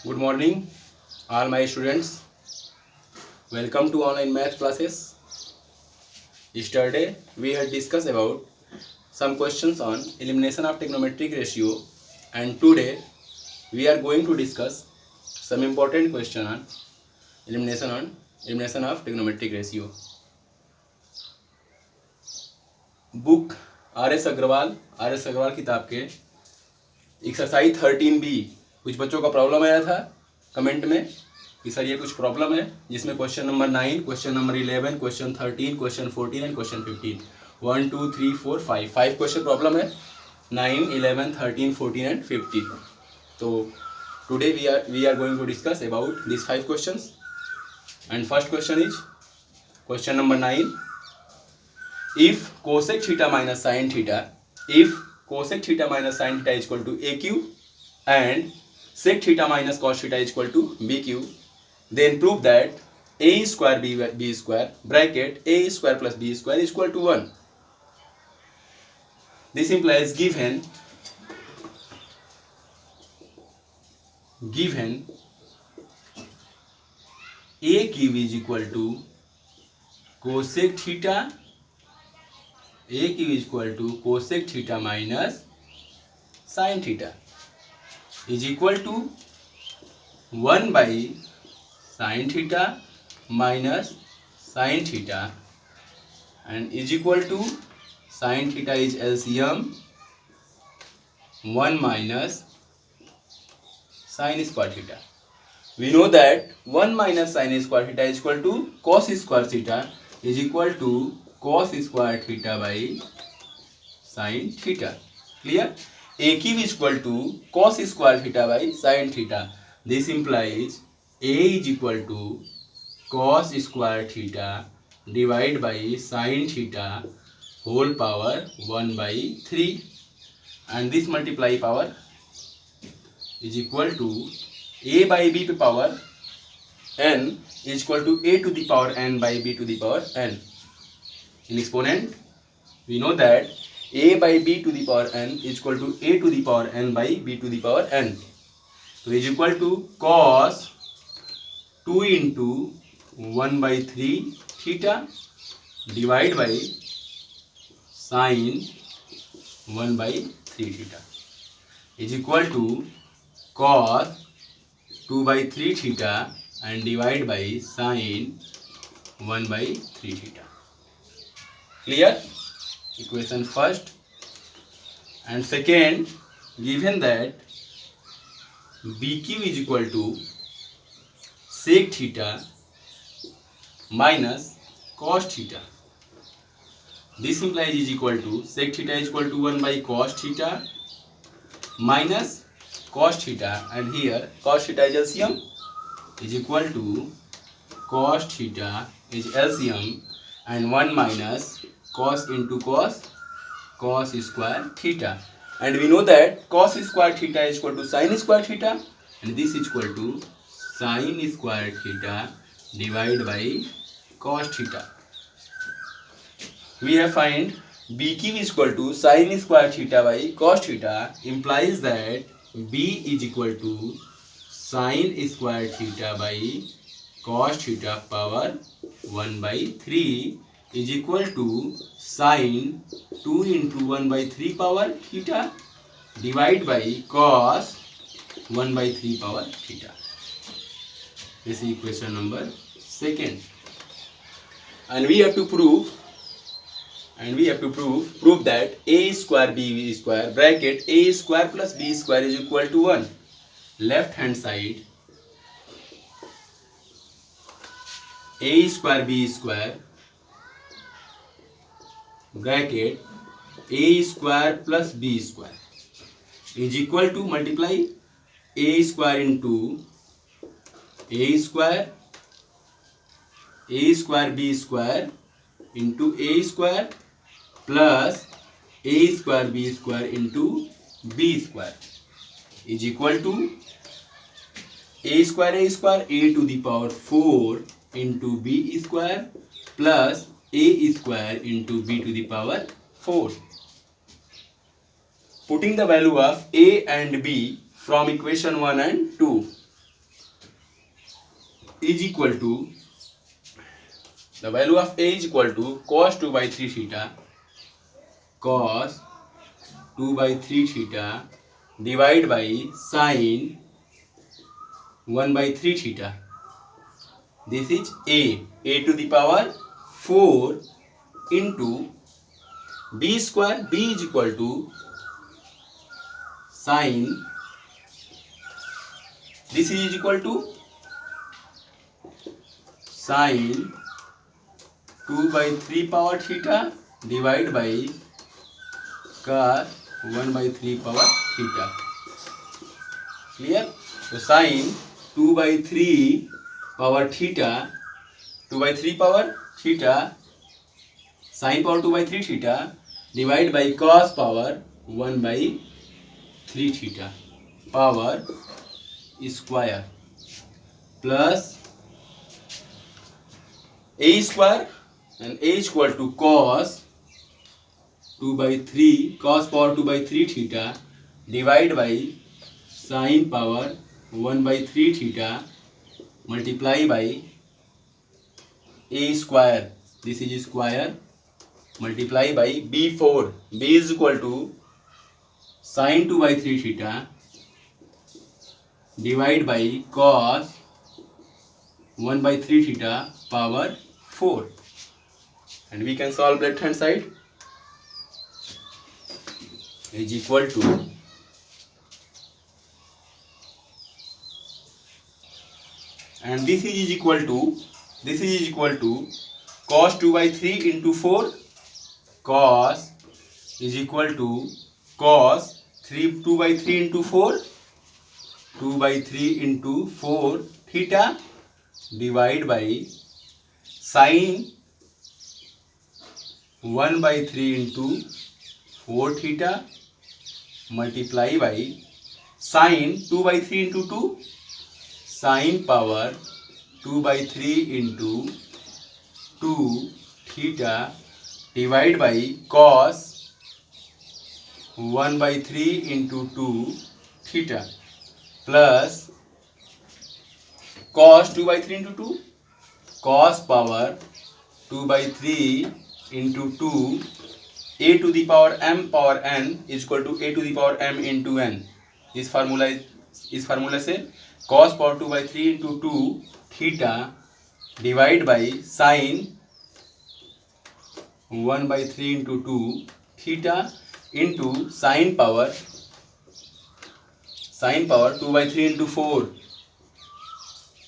Good morning, all my students. Welcome to online math classes. Yesterday, we had discussed about some questions on elimination of trigonometric ratio, and today we are going to discuss some important question on elimination of trigonometric ratio. Book R S Aggarwal किताब के exercise 13B कुछ बच्चों का problem आया था comment में कि sir ये कुछ प्रॉब्लम है, जिसमें question number 9, question number 11, question 13, question 14 and question 15 1 2 3 4 5 question problem है 9, 11, 13, 14 एंड 15. तो today we are going to discuss about this 5 questions. And first question is question number 9. If cosec theta minus sin theta, if cosec theta minus sin theta is equal to AQ and sec theta minus cos theta is equal to BQ, then prove that A square B square bracket A square plus B square is equal to 1. This implies given AQ is equal to cosec theta, AQ is equal to cosec theta minus sin theta is equal to 1 by sin theta minus sin theta and is equal to sin theta is LCM 1 minus sin square theta. We know that 1 minus sin square theta is equal to cos square theta is equal to cos square theta by sin theta. Clear? AQ is equal to cos square theta by sin theta. This implies A is equal to cos square theta divided by sin theta whole power 1 by 3, and this multiply power is equal to A by B power n is equal to A to the power n by B to the power n. In exponent, we know that A by B to the power n is equal to A to the power n by B to the power n. So is equal to cos 2 into 1 by 3 theta divided by sin 1 by 3 theta is equal to cos 2 by 3 theta and divided by sin 1 by 3 theta. Clear? Equation first. And second, given that BQ is equal to sec theta minus cos theta. This implies is equal to sec theta is equal to 1 by cos theta minus cos theta, and here cos theta is LCM is equal to cos theta is LCM and 1 minus cos into cos square theta, and we know that cos square theta is equal to sin square theta, and this is equal to sin square theta divided by cos theta. We have find BQ is equal to sin square theta by cos theta, implies that B is equal to sin square theta by cos theta power 1 by 3 is equal to sin 2 into 1 by 3 power theta divided by cos 1 by 3 power theta. This is equation number second. And we have to prove that A square B square bracket A square plus B square is equal to 1. Left hand side A square B square bracket A square plus B square is equal to multiply A square into A square B square into A square plus A square B square into B square is equal to A square A to the power 4 into B square plus A square into B to the power 4. Putting the value of A and B from equation 1 and 2. is equal to, the value of A is equal to cos 2 by 3 theta, cos 2 by 3 theta divided by sin 1 by 3 theta. This is a to the power 4 into b square. B is equal to sin, this is equal to sin 2 by 3 power theta divided by cos 1 by 3 power theta. Clear? So sin 2 by 3 power theta, 2 by 3 power theta, sin power 2 by 3 theta divided by cos power 1 by 3 theta power square plus a square, and a is equal to cos 2 by 3, cos power 2 by 3 theta divided by sin power 1 by 3 theta multiply by a square, this is square, multiply by b4. B is equal to sin 2 by 3 theta divided by cos 1 by 3 theta power 4. And we can solve left hand side, is equal to, and this is equal to cos 2 by 3 into 4, cos is equal to cos 2 by 3 into 4, 2 by 3 into 4 theta divided by sin 1 by 3 into 4 theta multiply by sin 2 by 3 into 2, sin power 2 by 3 into 2 theta divided by cos 1 by 3 into 2 theta plus cos 2 by 3 into 2, cos power 2 by 3 into 2, a to the power m power n is equal to a to the power m into n. इस formula से cos power 2 by 3 into 2 theta divided by sin 1 by 3 into 2 theta into sin power 2 by 3 into 4,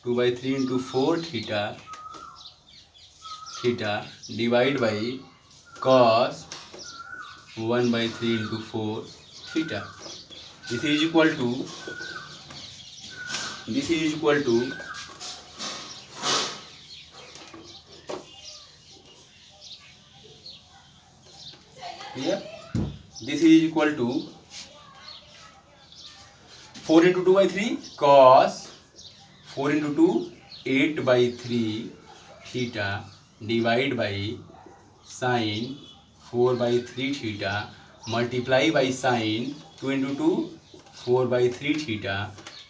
2 by 3 into 4 theta divided by cos 1 by 3 into 4 theta. This is equal to here, this is equal to 4 into 2 by 3 cos 4 into 2 8 by 3 theta divided by sin 4 by 3 theta multiply by sin 2 into 2 4 by 3 theta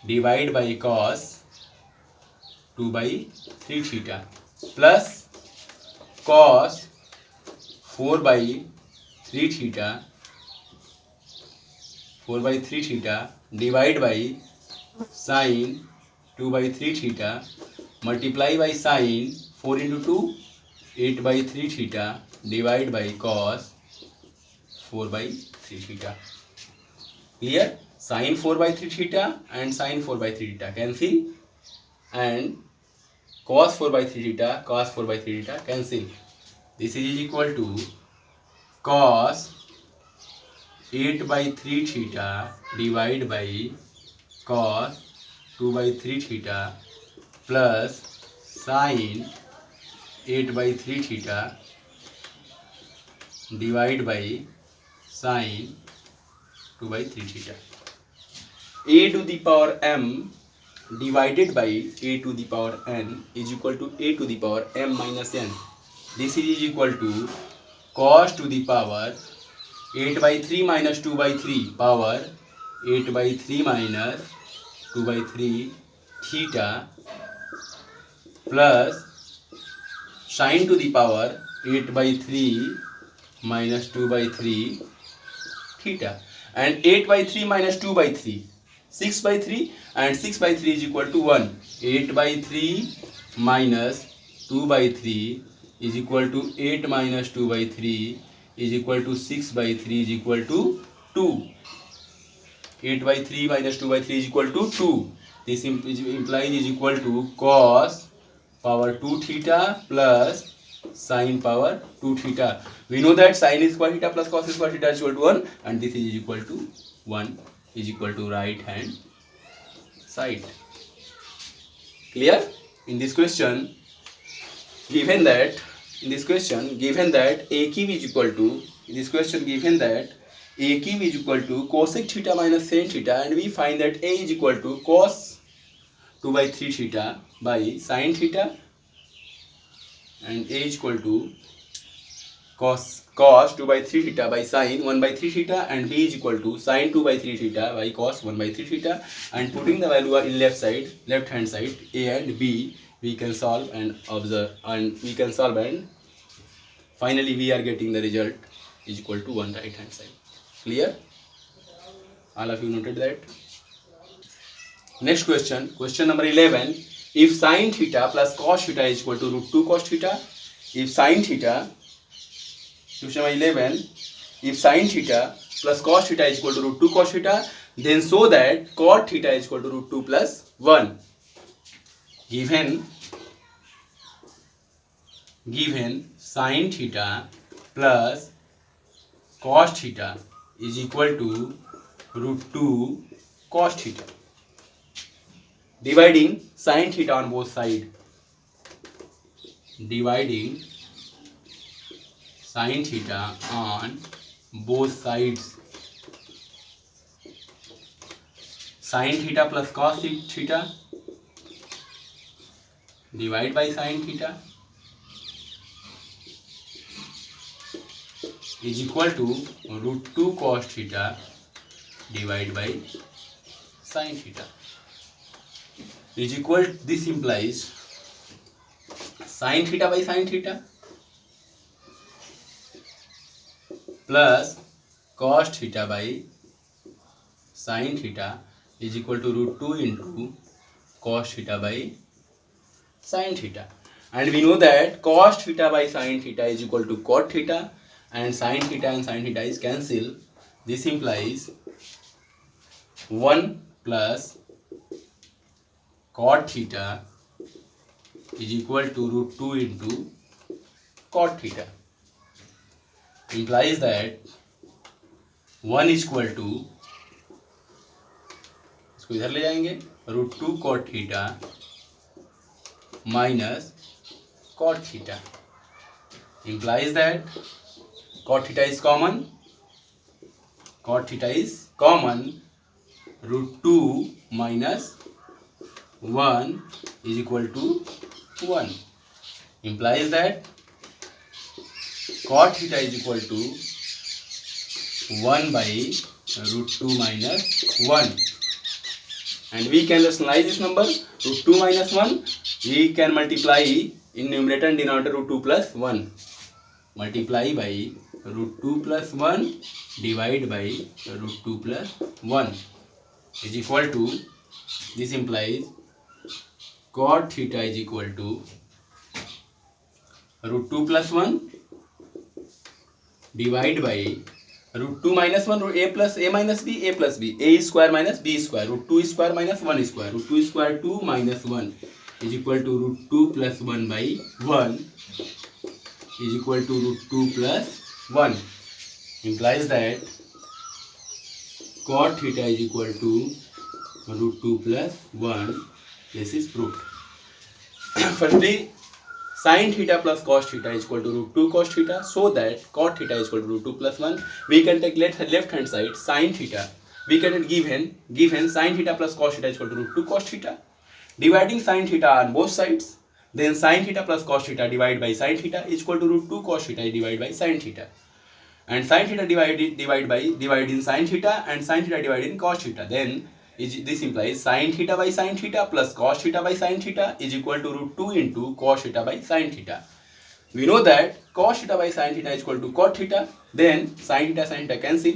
divided by cos 2 by 3 theta plus cos 4 by 3 theta divided by sin 2 by 3 theta multiply by sin 4 into 2 8 by 3 theta divided by cos 4 by 3 theta. Here sin 4 by 3 theta and sin 4 by 3 theta cancel, and cos 4 by 3 theta cancel. This is equal to cos 8 by 3 theta divided by cos 2 by 3 theta plus sin 8 by 3 theta divided by sin 2 by 3 theta. A to the power m divided by a to the power n is equal to a to the power m minus n. This is equal to cos to the power 8 by 3 minus 2 by 3 power 8 by 3 minus 2 by 3 theta plus sine to the power 8 by 3 minus 2 by 3 theta. And 8 by 3 minus 2 by 3, 6 by 3, and 6 by 3 is equal to 1. 8 by 3 minus 2 by 3 is equal to 8 minus 2 by 3 is equal to 6 by 3 is equal to 2. 8 by 3 minus 2 by 3 is equal to 2. This implies is equal to cos power 2 theta plus sin power 2 theta. We know that sin square theta plus cos square theta is equal to 1, and this is equal to 1 is equal to right hand side. Clear? In this question given that a cube is equal to, a cube is equal to cosec theta minus sin theta, and we find that a is equal to cos 2 by 3 theta by sin theta, and a is equal to cos 2 by 3 theta by sin 1 by 3 theta, and b is equal to sin 2 by 3 theta by cos 1 by 3 theta. And putting the value in left hand side, a and b, we can solve and observe, and finally we are getting the result is equal to 1 right hand side. Clear? All of you noted that? Next question, question number 11. If sin theta plus cos theta is equal to root 2 cos theta, if sin theta, question number 11, if sin theta plus cos theta is equal to root 2 cos theta, then show that cot theta is equal to root 2 plus 1. Given sin theta plus cos theta is equal to root 2 cos theta. Dividing sin theta on both sides. Dividing sin theta on both sides. Sin theta plus cos theta. Divide by sin theta is equal to root 2 cos theta divided by sin theta is equal, this implies sin theta by sin theta plus cos theta by sin theta is equal to root 2 into cos theta by sin theta. And we know that cos theta by sin theta is equal to cot theta, and sin theta is cancel. This implies 1 plus cot theta is equal to root 2 into cot theta. Implies that 1 is equal to, इसको इधर ले जाएंगे, root 2 cot theta minus cot theta. Implies that cot theta is common. Root 2 minus 1 is equal to 1. Implies that cot theta is equal to 1 by root 2 minus 1. And we can rationalize this number. Root 2 minus 1, we can multiply in numerator and denominator root 2 plus 1. Multiply by root 2 plus 1 divide by root 2 plus 1 is equal to, this implies cot theta is equal to root 2 plus 1 divide by root 2 minus 1, a plus a minus b, a plus b, a square minus b square, root 2 square minus 1 square, root 2 square 2 minus 1 is equal to root 2 plus 1 by 1 is equal to root 2 plus 1. Implies that cot theta is equal to root 2 plus 1. This is proved. Firstly, sin theta plus cos theta is equal to root 2 cos theta, so that cot theta is equal to root 2 plus 1. We can take left hand side sin theta. We can given sin theta plus cos theta is equal to root 2 cos theta. Dividing sin theta on both sides, then sin theta plus cos theta divided by sin theta is equal to root 2 cos theta divided by sin theta. And sin theta divided in sin theta and sin theta divided in cos theta. Then this implies sin theta by sin theta plus cos theta by sin theta is equal to root 2 into cos theta by sin theta. We know that cos theta by sin theta is equal to cot theta. Then sin theta cancel.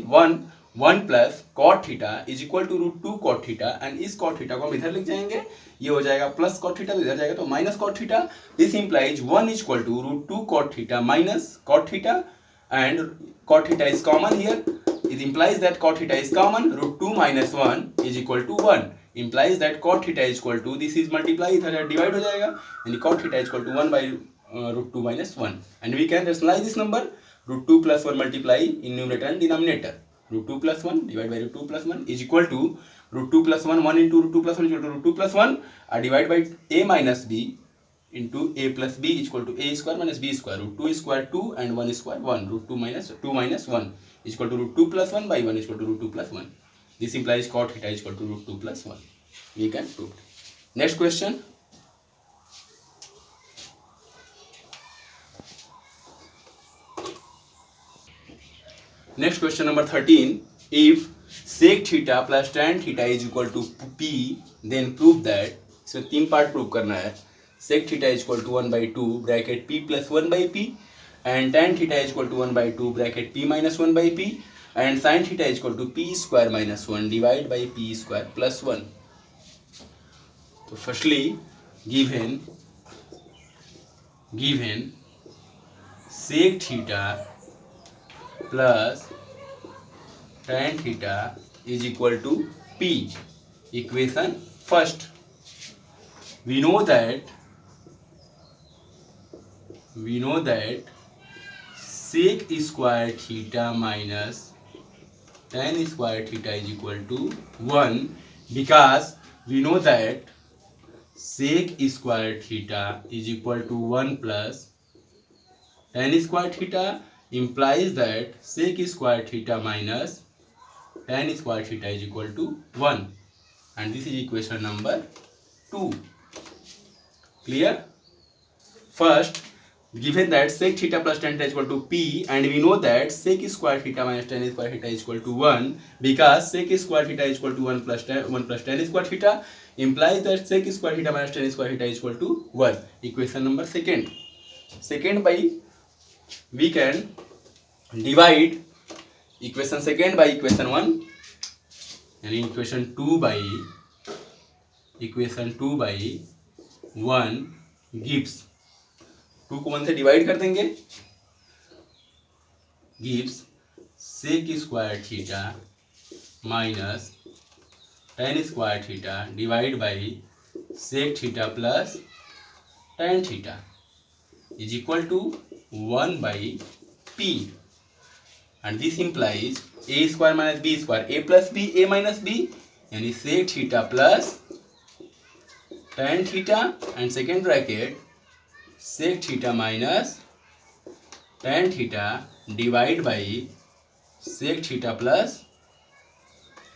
1 plus cot theta is equal to root 2 cot theta, and इस cot theta को हम इधर लिख जाएंगे, ये हो जाएगा plus cot theta, तो इधर जाएगा तो minus cot theta. This implies 1 is equal to root 2 cot theta minus cot theta, and cot theta is common here. It implies that cot theta is common. Root 2 minus 1 is equal to 1. Implies that cot theta is equal to, this is multiply, इधर divide हो जाएगा, यानी cot theta is equal to 1 by root 2 minus 1. And we can rationalize this number. Root 2 plus 1 multiply in numerator and denominator. Root 2 plus 1 divided by root 2 plus 1 is equal to root 2 plus 1. 1 into root 2 plus 1 is equal to root 2 plus 1. Divided by a minus b into a plus b is equal to a square minus b square. Root 2 square 2 and 1 square 1. Root 2 minus 1 is equal to root 2 plus 1 by 1 is equal to root 2 plus 1. This implies cot theta is equal to root 2 plus 1. We can prove. Next question. Next question number 13. If sec theta plus tan theta is equal to p, then prove that. इसमें 3 part prove करना है. Sec theta is equal to 1 by 2 bracket p plus 1 by p, and tan theta is equal to 1 by 2 bracket p minus 1 by p, and sin theta is equal to p square minus 1 divided by p square plus 1. So firstly, given sec theta plus tan theta is equal to p. Equation first. We know that sec square theta minus tan square theta is equal to 1, because we know that sec square theta is equal to 1 plus tan square theta, implies that sec square theta minus tan square theta is equal to 1, and this is equation number 2. Clear? First, given that sec theta plus tan theta is equal to p, and we know that sec square theta minus tan square theta is equal to 1, because sec square theta is equal to 1 plus tan square theta, implies that sec square theta minus tan square theta is equal to 1. Equation number second. Second by, we can divide equation second by equation 1, and equation 2 by 1 gives, 2 को 1 से divide कर देंगे, gives sec square theta minus tan square theta divided by sec theta plus tan theta is equal to 1 by p, and this implies a square minus b square, a plus b, a minus b, यानी sec theta plus tan theta, and second bracket sec theta minus tan theta divided by sec theta plus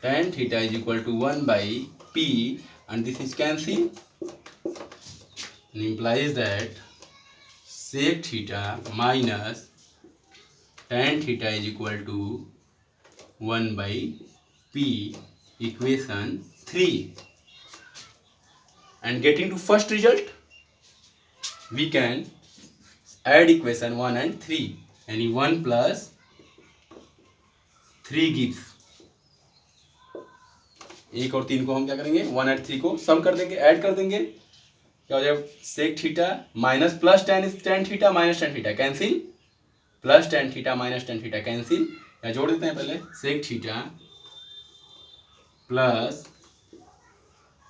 tan theta is equal to 1 by p, and this is cancel, and implies that sec theta minus tan theta is equal to 1 by p. Equation 3. And getting to first result, we can add equation 1 and 3, यानी 1 plus 3 gives, 1 और 3 को हम क्या करेंगे, 1 और 3 को सम कर देंगे, ऐड कर देंगे, क्या हो जाएगा, sec theta minus plus tan theta minus tan theta cancel, plus tan theta minus tan theta cancel, या जोड़ देते हैं पहले, sec theta plus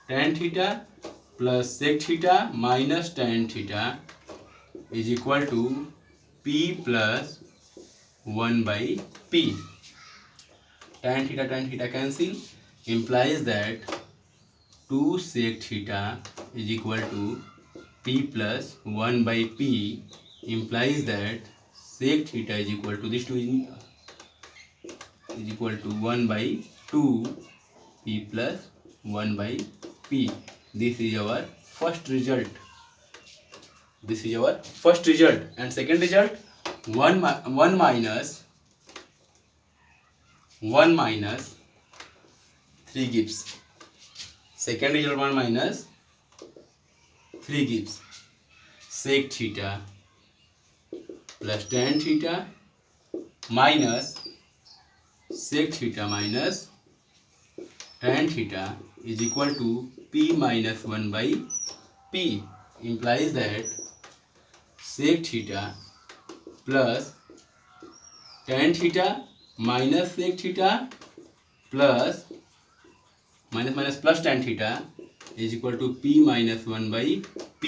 tan theta plus sec theta minus tan theta is equal to p plus 1 by p. Tan theta cancel, implies that 2 sec theta is equal to p plus 1 by p, implies that sec theta is equal to, this 2 is equal to 1 by 2 p plus 1 by p. This is our first result. And second result, 1 minus 3 gives. second result 1 minus 3 gives sec theta plus tan theta minus sec theta minus tan theta is equal to p minus 1 by p, implies that sec theta plus tan theta minus sec theta plus minus plus tan theta is equal to p minus 1 by p,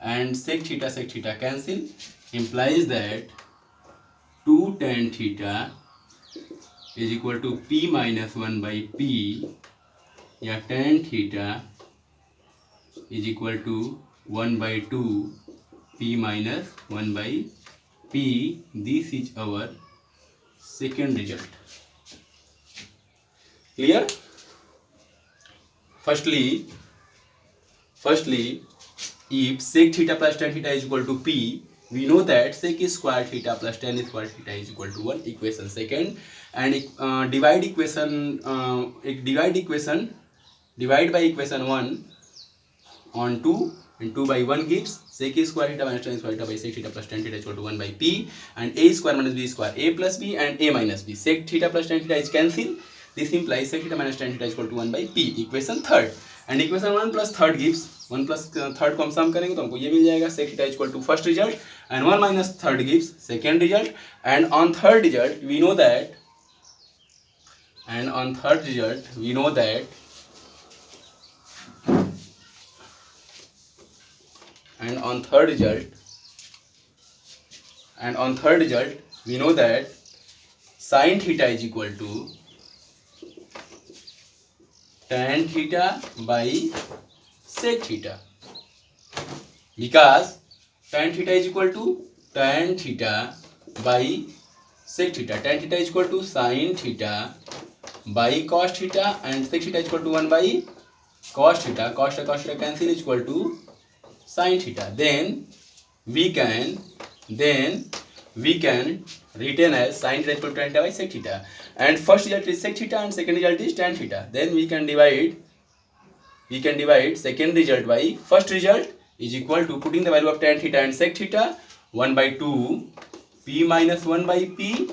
and sec theta cancel, implies that 2 tan theta is equal to p minus 1 by p, या tan theta is equal to 1 by 2 p minus 1 by p. This is our second result. Clear? Firstly, if sec theta plus tan theta is equal to p, we know that sec square theta plus tan square theta is equal to 1. Equation second, and divide by equation 1 on 2, and 2 by 1 gives sec square theta minus tan square theta by sec theta plus tan theta is equal to 1 by p, and a square minus b square, a plus b and a minus b. Sec theta plus tan theta is cancel. This implies sec theta minus tan theta is equal to 1 by p. Equation third, and equation 1 plus third gives 1 plus third को हम सम करेंगे तो हमको ये मिल जाएगा sec theta is equal to first result, and 1 minus third gives second result, and on third result we know that sin theta is equal to tan theta by sec theta, because tan theta is equal to tan theta by sec theta. Tan theta is equal to sin theta by cos theta, and sec theta is equal to 1 by cos theta. Cos theta cancel, is equal to sin theta. Then we can retain as sin theta is equal to tan theta by sec theta, and first result is sec theta and second result is tan theta. Then we can divide second result by first result, is equal to, putting the value of tan theta and sec theta, 1 by 2 p minus 1 by p,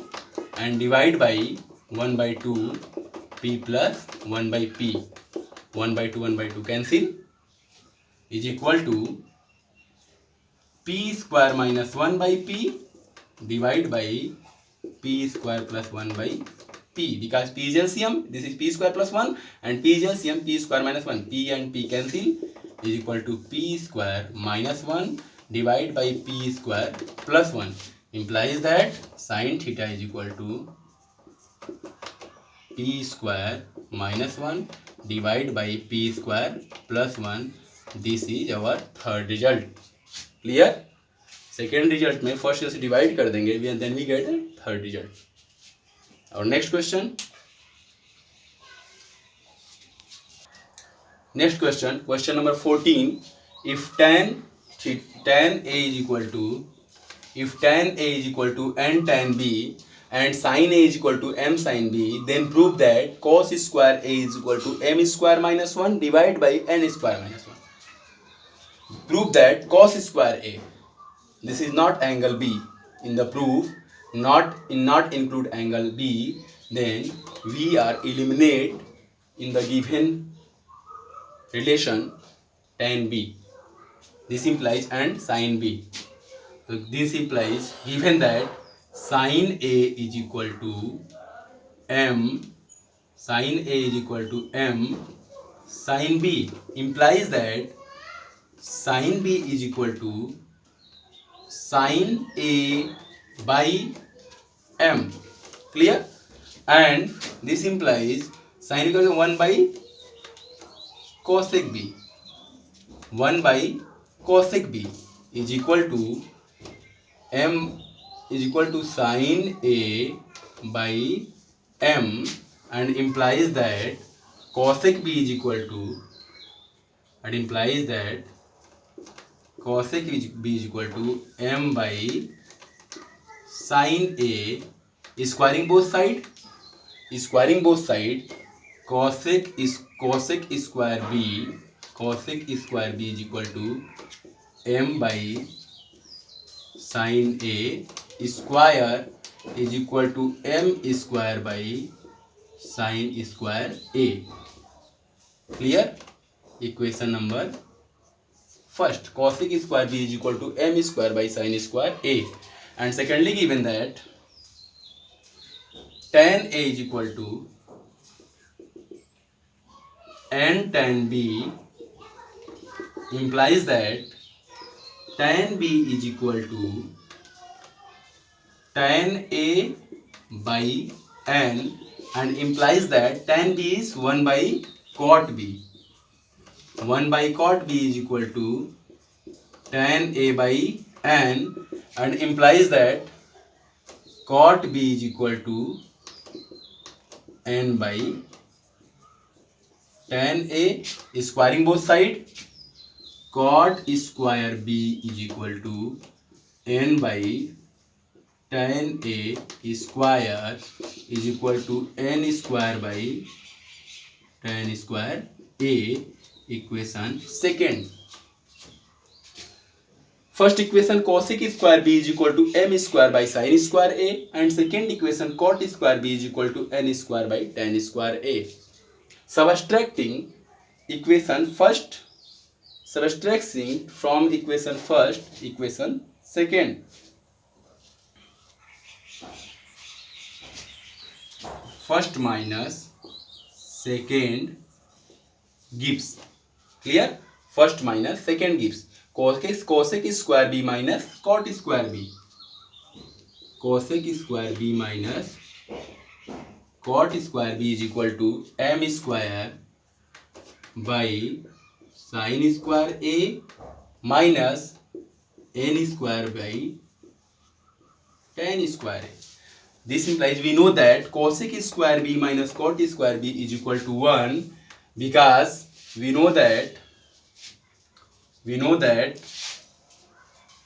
and divide by 1 by 2 p plus 1 by p. 1 by 2 cancel, is equal to p square minus 1 by p divide by p square plus 1 by p, because p is LCM. This is p square plus 1, and p is LCM, p square minus 1. p and p cancel, is equal to p square minus 1 divide by p square plus 1, implies that sin theta is equal to p square minus 1 divide by p square plus 1. This is our third result. Clear? Second result में first से divide कर देंगे, then we get a third result. Our next question, question number 14. If tan A is equal to n tan B and sin A is equal to m sin B, then prove that cos square A is equal to m square minus 1 divided by n square minus 1. Prove that cos square A, this is not angle B in the proof, not include angle B, then we are eliminate in the given relation tan B. This implies and sin B. So this implies, given that sin A is equal to m, sin B, implies that sin B is equal to sin A by m. Clear? And this implies sin equal to 1 by cosec B. 1 by cosec B is equal to m is equal to sin A by m, and implies that cosec B is equal to, m by sin A, squaring both side, cosec cosec square b is equal to m by sin a square is equal to m square by sin square a. Clear? Equation number first, cosec square b is equal to m square by sin square a. And secondly given that tan a is equal to n tan b, implies that tan b is equal to tan a by n, and implies that tan b is 1 by cot b. 1 by cot b is equal to tan a by n, and implies that cot b is equal to n by tan a. Squaring both side, cot square b is equal to n by tan a square is equal to n square by tan square a. Equation second. First equation, cosec square b is equal to m square by sin square a, and second equation, cot square b is equal to n square by tan square a. Subtracting equation first, subtracting from equation first, equation second. First minus second gives. Clear? First minus second gives cosec square b minus cot square b. Cosec square b minus cot square b is equal to m square by sin square a minus n square by tan square a. This implies we know that cosec square b minus cot square b is equal to 1, because we know that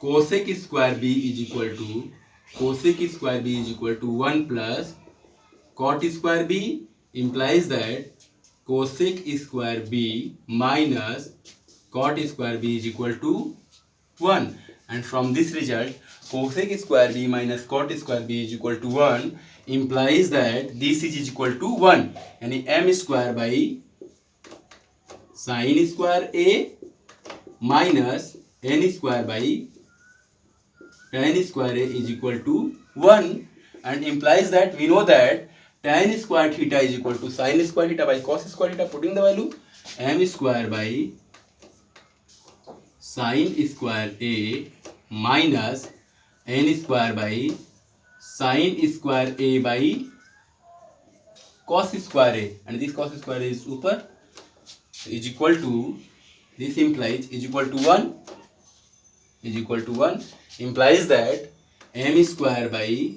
cosec square b is equal to 1 plus cot square b, implies that cosec square b minus cot square b is equal to 1. And from this result, cosec square b minus cot square b is equal to 1, implies that this is equal to 1, यानी m square by sin square a minus n square by tan square a is equal to 1, and implies that we know that tan square theta is equal to sin square theta by cos square theta. Putting the value, m square by sin square a minus n square by sin square a by cos square a, and this cos square a is ऊपर, is equal to, this implies is equal to 1, implies that m square by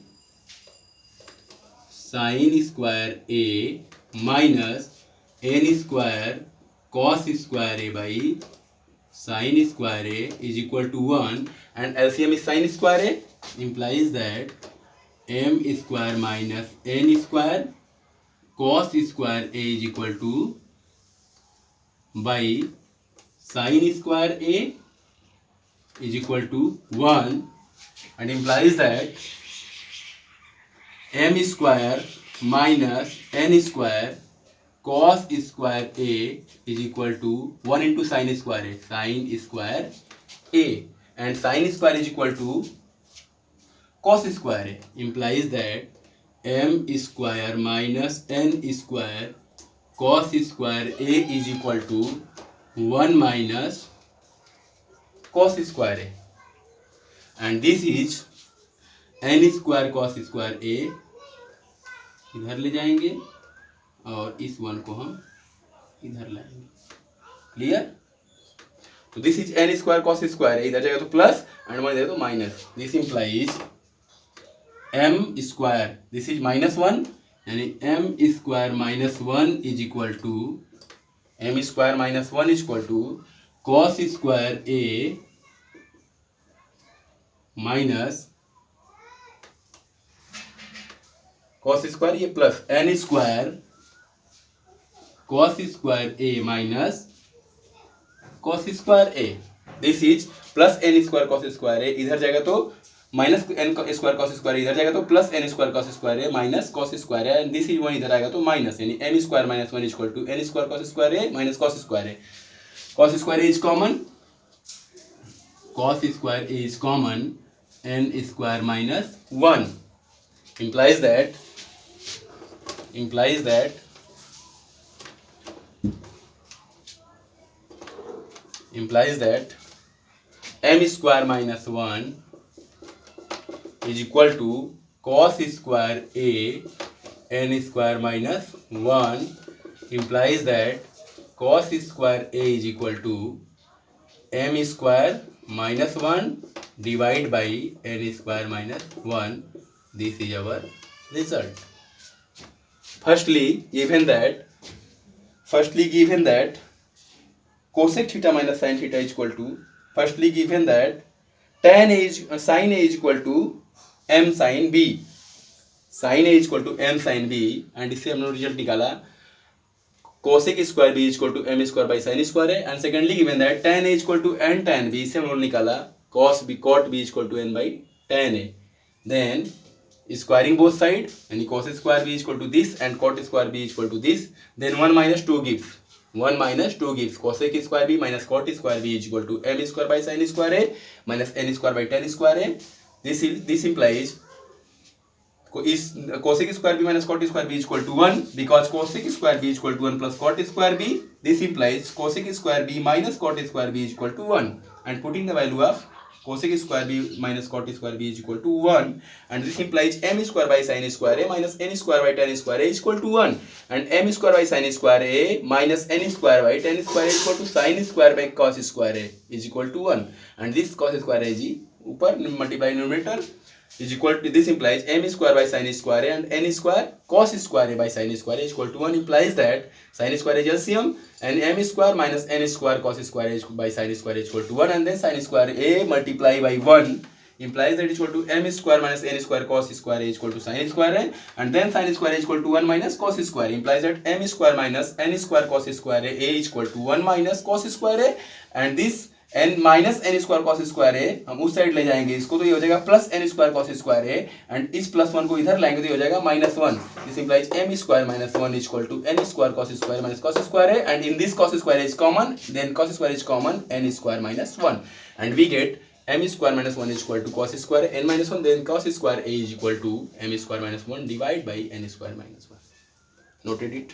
sin square a minus n square cos square a by sin square a is equal to 1, and LCM is sin square a, implies that m square minus n square cos square a is equal to by sin square a is equal to 1, and implies that m square minus n square cos square a is equal to 1 into sin square a, and sin square is equal to cos square a, implies that m square minus n square cos square a is equal to 1 minus cos square a, and this is n square cos square a, इधर ले जाएंगे और इस 1 को हम इधर लाएंगे. Clear? तो this is n square cos square है, इधर जाएगा तो प्लस एंड वन इधर तो minus. This implies m square, this is -1, यानी m square -1 is equal to m square -1 is equal to cos square a minus cos square ये plus n square cos square a minus cos square a. This is plus N square cos square A, इधर जाएगा तो minus n square cos square, इधर जाएगा तो plus N square cos square a minus cos square a, and this is one इधर आएगा तो minus, यानी m square minus one equal to n square cos square a minus cos square a. Cos square a is common, cos square a is common, n square minus 1 implies that m square minus 1 is equal to cos square a n square minus 1 implies that cos square a is equal to m square minus 1 divide by n square minus 1. This is our result. Firstly given that cosec theta minus sin theta is equal to, firstly given that tan a is sin a is equal to m sin b, sin a is equal to m sin b, and इससे हमने result निकाला cosec square b equal to m square by sin square है, and secondly given that tan a equal to n tan b, इससे हम लोग निकाला cos b cot b equal to n by tan a. Then squaring both side, यानी cos square b equal to this and cot square b equal to this, then 1 minus 2 gives cosec square b minus cot square b equal to m square by sin square a minus n square by tan square a. This implies is cosec square b minus cot square b is equal to 1, because cosec square b is equal to 1 plus cot square b. This implies cosec square b minus cot square b is equal to 1, and putting the value of cosec square b minus cot square b is equal to 1, and this implies m square by sin square a minus n square by tan square a is equal to 1, and m square by sin square a minus n square by tan square a is equal to sin square by cos square a is equal to 1, and this cos square a is ऊपर multiply numerator is equal to, this implies m square by sin square a and n square cos square a by sin square a is equal to 1, implies that sin square is LCM, and m square minus n square cos square a by sin square a is equal to 1, and then sin square a multiply by 1 implies that it is equal to m square minus n square cos square a is equal to sin square a, and then sin square a is equal to 1 minus cos square a, implies that m square minus n square cos square a is equal to 1 minus cos square a, and this n minus n square cos square है, हम उस side ले जाएंगे इसको तो ये हो जाएगा plus N square cos square है, एंड इस प्लस 1 को इधर लाएंगे तो ये हो जाएगा minus 1. This implies m square minus 1 is equal to n square cos square minus cos square है, and in this cos square is common, then cos square is common n square minus 1, and we get m square minus 1 is equal to cos square n minus 1, then cos square a is equal to m square minus 1 divide by n square minus 1. Noted it.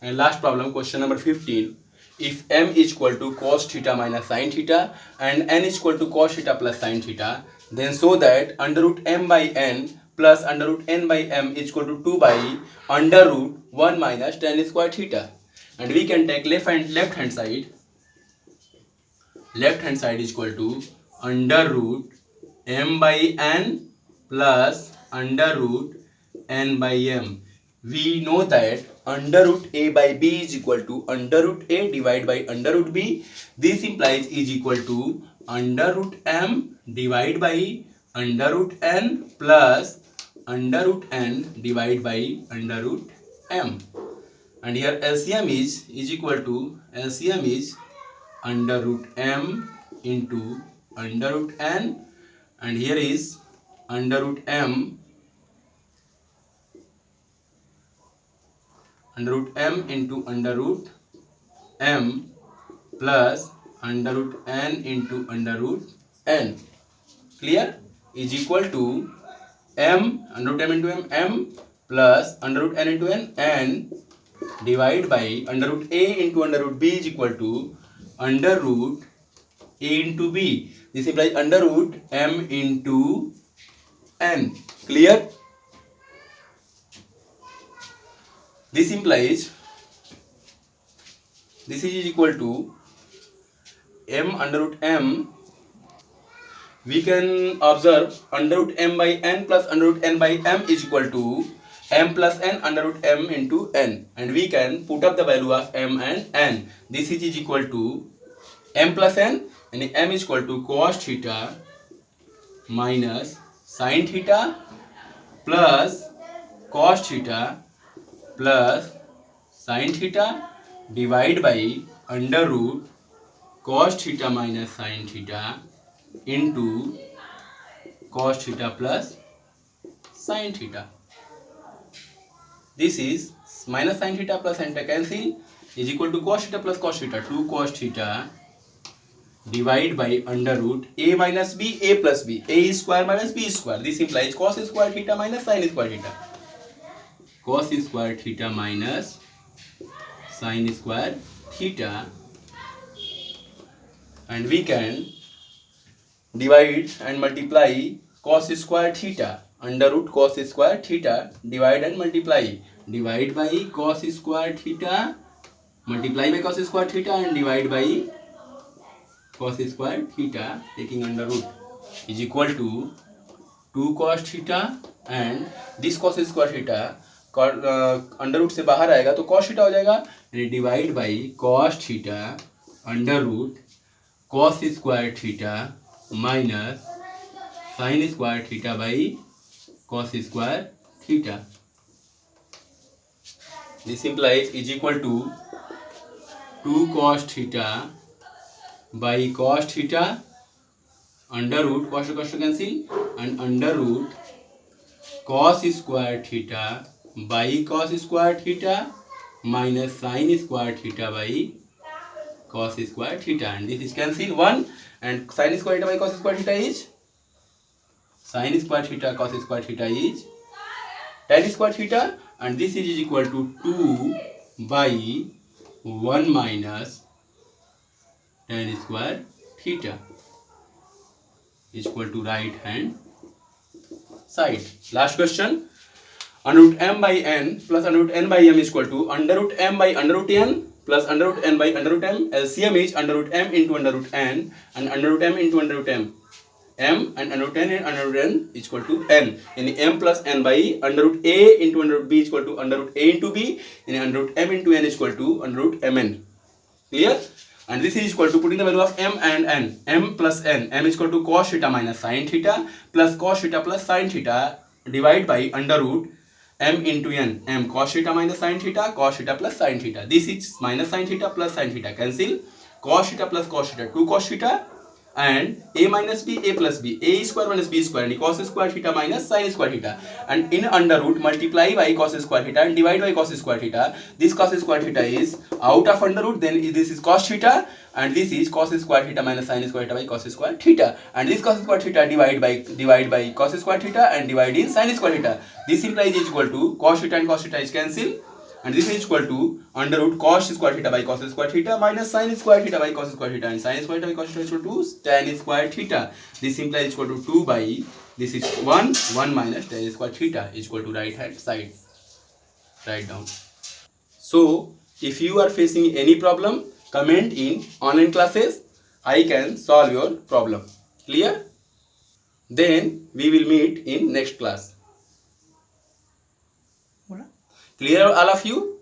And last problem, question number 15. If m is equal to cos theta minus sin theta and n is equal to cos theta plus sin theta, then so that under root m by n plus under root n by m is equal to 2 by under root 1 minus tan square theta, and we can take left hand side. Left hand side is equal to under root m by n plus under root n by m. We know that under root a by b is equal to under root a divided by under root b. This implies is equal to under root m divided by under root n plus under root n divided by under root m. And here LCM is equal to, LCM is under root m into under root n, and here is under root m under root m into under root m plus under root n into under root n. Clear? Is equal to m under root m into m plus under root n into n, and divide by under root a into under root b is equal to under root a into b. This implies under root m into n. Clear? This implies this is equal to m under root m. We can observe under root m by n plus under root n by m is equal to m plus n under root m into n, and we can put up the value of m and n. This is equal to m plus n, and m is equal to cos theta minus sin theta plus cos theta plus sin theta divide by under root cos theta minus sin theta into cos theta plus sin theta. This is minus sin theta plus sin theta cancel is equal to cos theta plus cos theta. 2 cos theta divide by under root a minus b, a plus b, a square minus b square. This implies cos square theta minus sin square theta. Cos square theta minus sin square theta, and we can divide and multiply cos square theta under root cos square theta, divide and multiply, divide by cos square theta, multiply by cos square theta and divide by cos square theta taking under root is equal to 2 cos theta, and this cos square theta under root से बाहर आएगा तो cos theta हो जाएगा, divide by cos theta under root cos square theta minus sin square theta by cos square theta. This implies is equal to 2 cos theta by cos theta under root cos to cancel and under root cos square theta by cos square theta minus sin square theta by cos square theta, and this is cancel 1, and sin square theta by cos square theta is sin square theta cos square theta is tan square theta, and this is equal to 2 by 1 minus tan square theta is equal to right hand side. Last question. Under root m by n plus under root n by m is equal to under root m by under root n plus under root n by under root m. LCM is under root m into under root n and under root m into under root m. M and under root n and under root n is equal to n. In m plus n by under root a into under root b is equal to under root a into b. In under root m into n is equal to under root mn. Clear? And this is equal to putting the value of m and n. M plus n. M is equal to cos theta minus sin theta plus cos theta plus sin theta divide by under root m into n. M cos theta minus sin theta, cos theta plus sin theta. This is minus sin theta plus sin theta cancel. Cos theta plus cos theta 2 cos theta, and a minus b, a plus b, a square minus b square, and cos square theta minus sin square theta, and in under root multiply by cos square theta and divide by cos square theta. This cos square theta is out of under root, then this is cos theta, and this is cos square theta minus sin square theta by cos square theta, and this cos square theta divide by cos square theta and divide in sin square theta. This implies is equal to cos theta and cos theta is cancel, and this is equal to under root cos square theta by cos square theta minus sin square theta by cos square theta, and sin square theta by cos theta is equal to tan square theta. This implies is equal to 2 by this is 1 minus tan square theta is equal to right hand side. Write down. So if you are facing any problem, comment in online classes. I can solve your problem. Clear? Then we will meet in next class. Clear all of you?